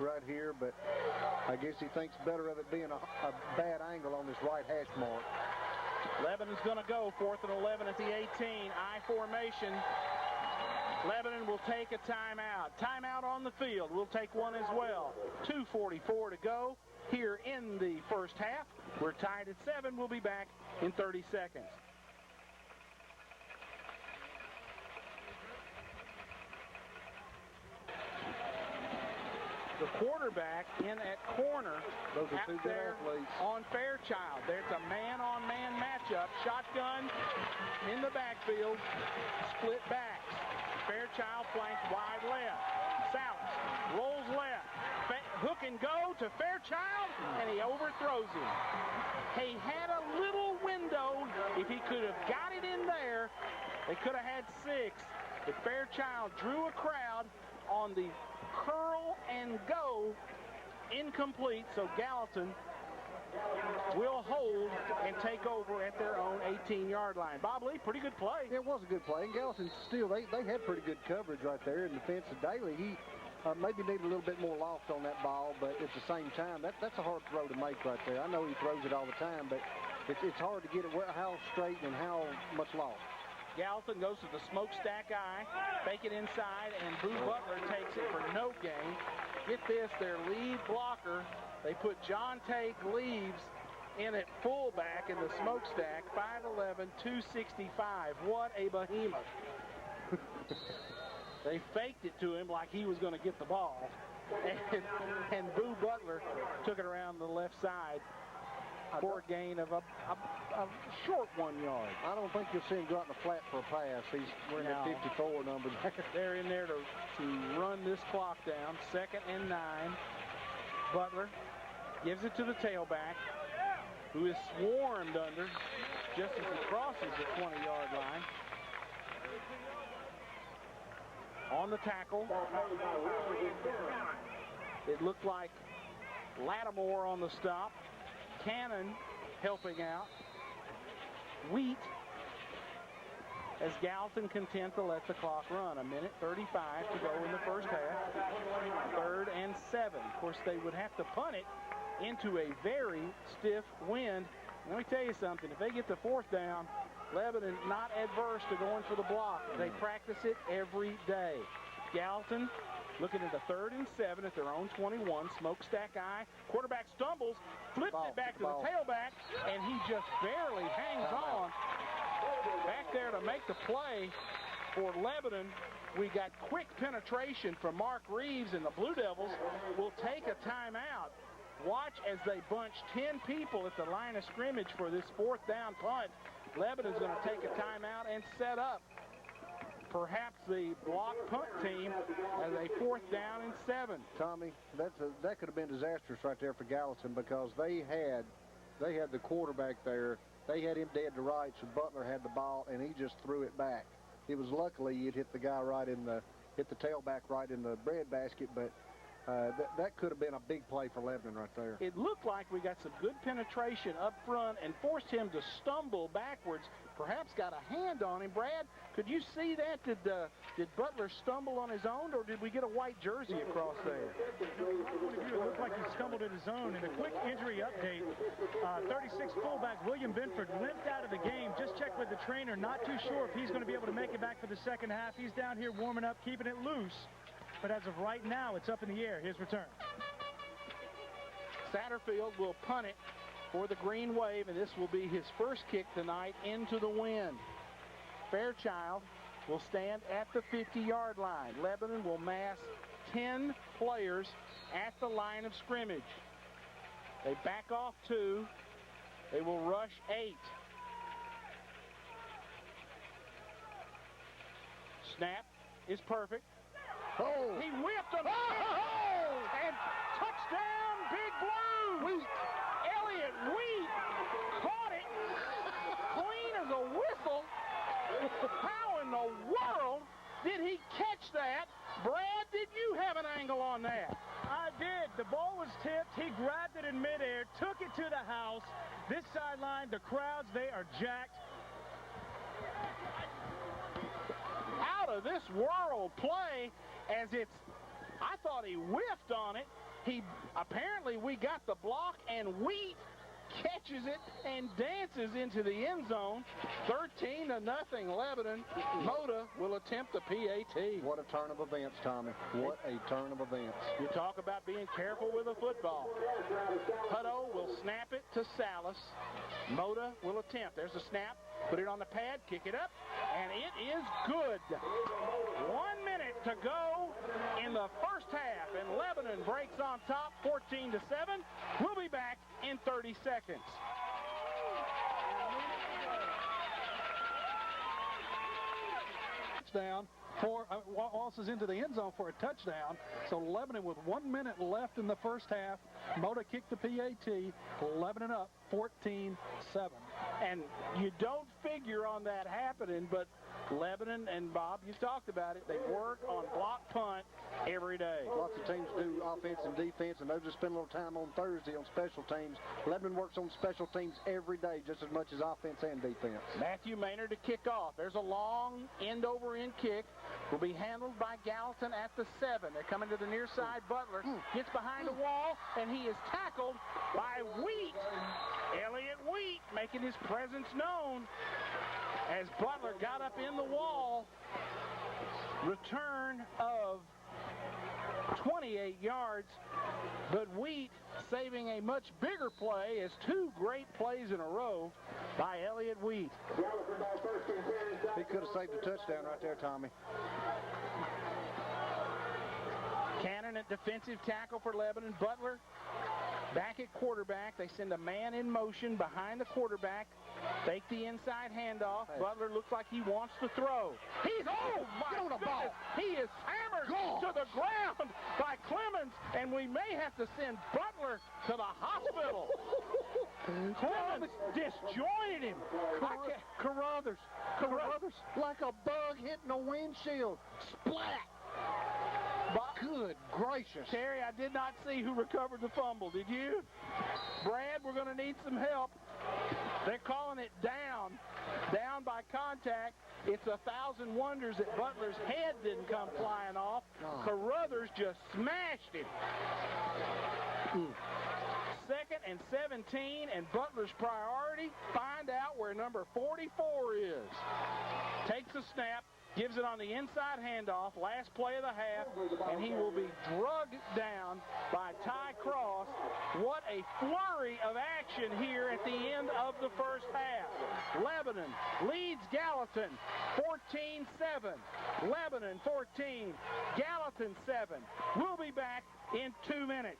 right here, but I guess he thinks better of it being a bad angle on this right hash mark. Lebanon's going to go 4th and 11 at the 18. I formation. Lebanon will take a timeout. Timeout on the field. We'll take one as well. 2:44 to go here in the first half. We're tied at 7. We'll be back in 30 seconds. The quarterback in at corner. Those are two good there athletes. On Fairchild. There's a man-on-man matchup. Shotgun in the backfield. Split backs. Fairchild flanks wide left. Salas rolls left. Hook and go to Fairchild, and he overthrows him. He had a little window. If he could have got it in there, they could have had 6. But Fairchild drew a crowd on the curl and go, incomplete, so Gallatin will hold and take over at their own 18-yard line. Bob Lee, pretty good play. It was a good play, and Gallatin still, they had pretty good coverage right there in defense of Daly. He maybe needed a little bit more loft on that ball, but at the same time, that's a hard throw to make right there. I know he throws it all the time, but it's hard to get it how straight and how much loft. Gallatin goes to the smokestack eye, fake it inside, and Boo Butler takes it for no gain. Get this, their lead blocker, they put John Tate Leaves in at fullback in the smokestack, 5'11", 265. What a behemoth. They faked it to him like he was going to get the ball. And Boo Butler took it around the left side for a gain of a short 1 yard. I don't think you'll see him go out in the flat for a pass. He's wearing that 54 number. They're in there to run this clock down. 2nd and 9. Butler gives it to the tailback, who is swarmed under just as he crosses the 20-yard line. On the tackle, it looked like Lattimore on the stop. Cannon helping out. Wheat, as Gallatin content to let the clock run. 1:35 to go in the first half. 3rd and 7. Of course, they would have to punt it into a very stiff wind. Let me tell you something. If they get the 4th down, Lebanon not adverse to going for the block. They practice it every day. Gallatin looking at the 3rd and 7 at their own 21. Smokestack eye. Quarterback stumbles, flips it back to the tailback, and he just barely hangs on. Back there to make the play for Lebanon. We got quick penetration from Mark Reeves, and the Blue Devils will take a timeout. Watch as they bunch 10 people at the line of scrimmage for this 4th down punt. Lebanon's going to take a timeout and set up perhaps the block punt team as a 4th down and 7. Tommy, that could have been disastrous right there for Gallatin, because they had the quarterback there. They had him dead to right, so Butler had the ball, and he just threw it back. It was luckily it hit the guy hit the tailback right in the bread basket, but that could have been a big play for Lebanon right there. It looked like we got some good penetration up front and forced him to stumble backwards. Perhaps got a hand on him. Brad, could you see that? Did Butler stumble on his own, or did we get a white jersey across there? It looked like he stumbled in his own. And a quick injury update. 36 fullback William Binford limped out of the game. Just checked with the trainer. Not too sure if he's going to be able to make it back for the second half. He's down here warming up, keeping it loose. But as of right now, it's up in the air. His return. Satterfield will punt it for the Green Wave, and this will be his first kick tonight into the wind. Fairchild will stand at the 50-yard line. Lebanon will mass 10 players at the line of scrimmage. They back off 2. They will rush 8. Snap is perfect. Oh. He whipped him. And touchdown, Big Blue. Wheat. Elliott Wheat caught it clean as a whistle. How in the world did he catch that? Brad, did you have an angle on that? I did. The ball was tipped. He grabbed it in midair, took it to the house. This sideline, the crowds, they are jacked. Out of this world play, as I thought he whiffed on it, Apparently we got the block, and Wheat catches it and dances into the end zone. 13-0 Lebanon. Mota will attempt the PAT. What a turn of events, Tommy. What a turn of events. You talk about being careful with a football. Hutto will snap it to Salas. Mota will attempt. There's a snap. Put it on the pad, kick it up, and it is good. 1 minute to go in the first half, and Lebanon breaks on top 14-7. We'll be back in 30 seconds. Touchdown. Wallace is into the end zone for a touchdown. So Lebanon with 1 minute left in the first half. Mota kicked the PAT. Lebanon up 14-7. And you don't figure on that happening, but Lebanon and Bob, you talked about it, they work on block punt every day. Lots of teams do offense and defense, and they'll just spend a little time on Thursday on special teams. Lebanon works on special teams every day just as much as offense and defense. Matthew Maynard to kick off. There's a long end-over-end kick. Will be handled by Gallatin at the 7. They're coming to the near side. Butler gets behind the wall, and he is tackled by Wheat. Elliott Wheat making his presence known as Butler got up in the wall. Return of 28 yards, but Wheat saving a much bigger play as two great plays in a row by Elliott Wheat. He could have saved a touchdown right there, Tommy. Cannon at defensive tackle for Lebanon. Butler back at quarterback. They send a man in motion behind the quarterback. Fake the inside handoff. Butler looks like he wants to throw. He's, oh my goodness, he is hammered to the ground by Clemens, and we may have to send Butler to the hospital. Clemens disjointed him. Carruthers, like a bug hitting a windshield. Splat! Good gracious. Terry, I did not see who recovered the fumble. Did you? Brad, we're going to need some help. They're calling it down by contact. It's 1,000 wonders that Butler's head didn't come flying off. Carruthers just smashed him. 2nd and 17, and Butler's priority, find out where number 44 is. Takes a snap, gives it on the inside handoff, last play of the half, and he will be drugged down by Ty Cross. What a flurry of action here at the end of the first half. Lebanon leads Gallatin 14-7. Lebanon 14, Gallatin 7. We'll be back in 2 minutes.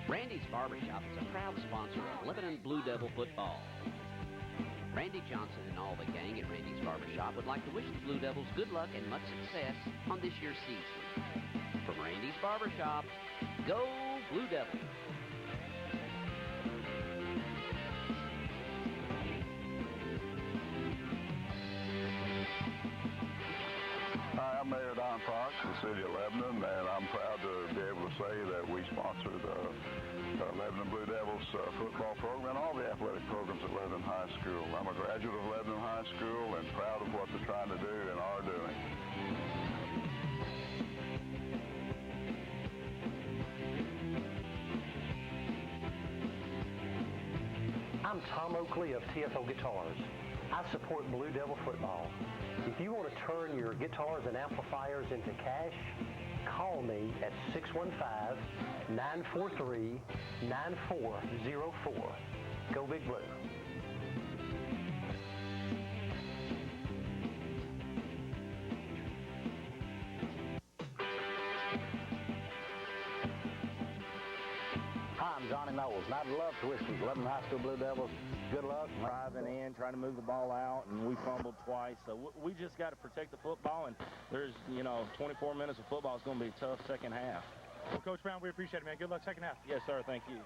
Randy's Barbershop is a proud sponsor of Lebanon Blue Devil football. Randy Johnson and all the gang at Randy's Barbershop would like to wish the Blue Devils good luck and much success on this year's season. From Randy's Barbershop, go Blue Devils! Hi, I'm Mayor Don Fox of the City of Lebanon, and I'm proud to be able to say that we sponsor the Lebanon Blue Devils football program and all the athletic programs at Lebanon High School. I'm a graduate of Lebanon High School and proud of what they're trying to do and are doing. I'm Tom Tom Oakley of TFO Guitars. I support Blue Devil football. If you want to turn your guitars and amplifiers into cash, call me at 615-943-9404. Go Big Blue. Hi, I'm Johnny Knowles, and I'd love to wish these Lebanon High School Blue Devils good luck. Driving in, trying to move the ball out, and we fumbled twice. So we just got to protect the football, and there's, 24 minutes of football is going to be a tough second half. Well, Coach Brown, we appreciate it, man. Good luck second half. Yes, sir. Thank you.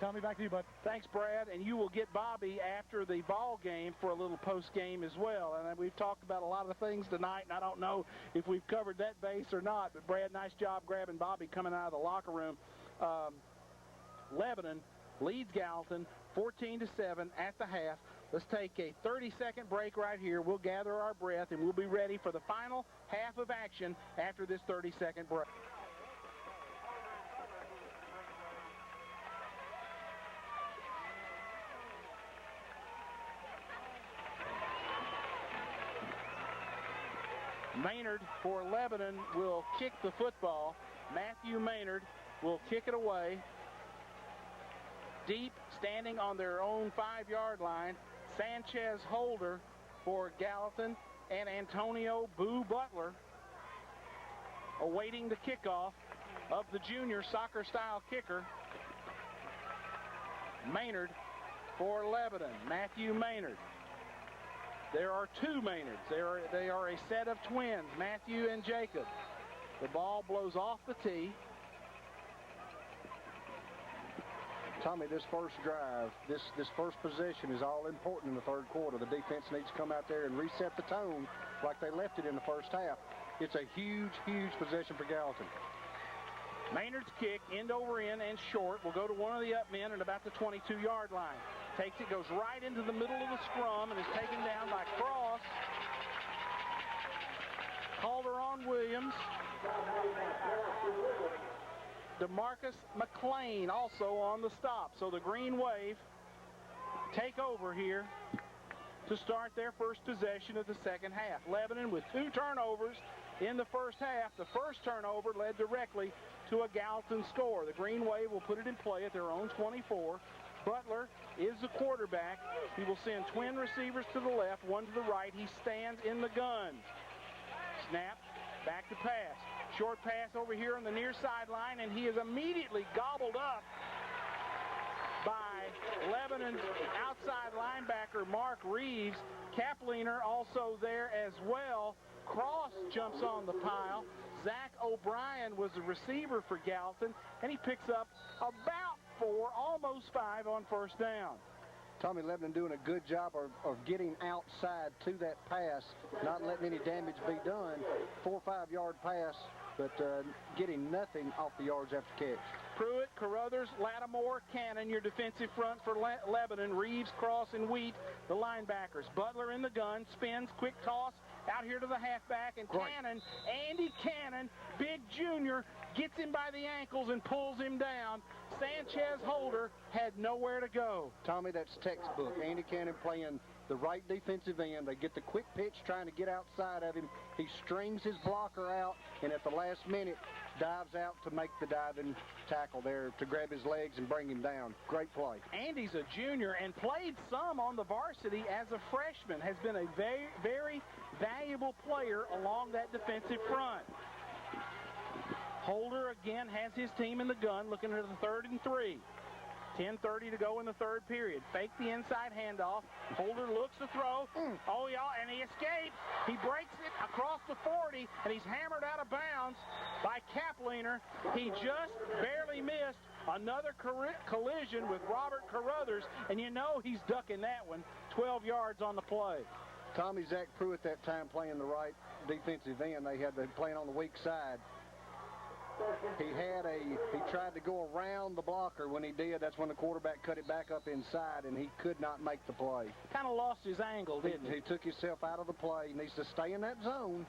Tommy, back to you, bud. Thanks, Brad. And you will get Bobby after the ball game for a little post-game as well. And we've talked about a lot of things tonight, and I don't know if we've covered that base or not. But, Brad, nice job grabbing Bobby coming out of the locker room. Lebanon leads Gallatin 14-7 at the half. Let's take a 30-second break right here. We'll gather our breath, and we'll be ready for the final half of action after this 30-second break. Maynard for Lebanon will kick the football. Matthew Maynard will kick it away. Deep, standing on their own 5-yard line, Sanchez Holder for Gallatin, and Antonio Boo Butler awaiting the kickoff of the junior soccer-style kicker, Maynard for Lebanon. Matthew Maynard. There are two Maynards. They are a set of twins, Matthew and Jacob. The ball blows off the tee. Tommy, this first drive, this first possession is all important in the third quarter. The defense needs to come out there and reset the tone like they left it in the first half. It's a huge, huge possession for Gallatin. Maynard's kick, end over end and short, will go to one of the up men at about the 22-yard line. Takes it, goes right into the middle of the scrum, and is taken down by Cross. Calderon Williams. DeMarcus McLean also on the stop. So the Green Wave take over here to start their first possession of the second half. Lebanon with 2 turnovers in the first half. The first turnover led directly to a Gallatin score. The Green Wave will put it in play at their own 24. Butler is the quarterback. He will send twin receivers to the left, one to the right. He stands in the gun. Snap, back to pass. Short pass over here on the near sideline, and he is immediately gobbled up by Lebanon's outside linebacker, Mark Reeves. Kapliner also there as well. Cross jumps on the pile. Zach O'Brien was the receiver for Gallatin, and he picks up about 4, almost 5 on first down. Tommy, Lebanon doing a good job of getting outside to that pass, not letting any damage be done. 4 or 5 yard pass, but getting nothing off the yards after catch. Pruitt, Carruthers, Lattimore, Cannon, your defensive front for Lebanon. Reeves, Cross, and Wheat, the linebackers. Butler in the gun, spins, quick toss, out here to the halfback, and Cannon, Andy Cannon, big junior, gets him by the ankles and pulls him down. Sanchez Holder had nowhere to go. Tommy, that's textbook. Andy Cannon playing the right defensive end. They get the quick pitch trying to get outside of him. He strings his blocker out, and at the last minute, dives out to make the diving tackle there to grab his legs and bring him down. Great play. Andy's a junior and played some on the varsity as a freshman. Has been a very, very valuable player along that defensive front. Holder again has his team in the gun, looking at the 3rd and 3. 10:30 to go in the third period. Fake the inside handoff. Holder looks to throw. Oh, yeah, and he escapes. He breaks it across the 40, and he's hammered out of bounds by Kapliner. He just barely missed another collision with Robert Carruthers, and you know he's ducking that one. 12 yards on the play. Tommy, Zach Pruitt that time playing the right defensive end. They had playing on the weak side. He tried to go around the blocker. When he did, that's when the quarterback cut it back up inside, and he could not make the play. Kind of lost his angle, didn't he? He took himself out of the play. He needs to stay in that zone.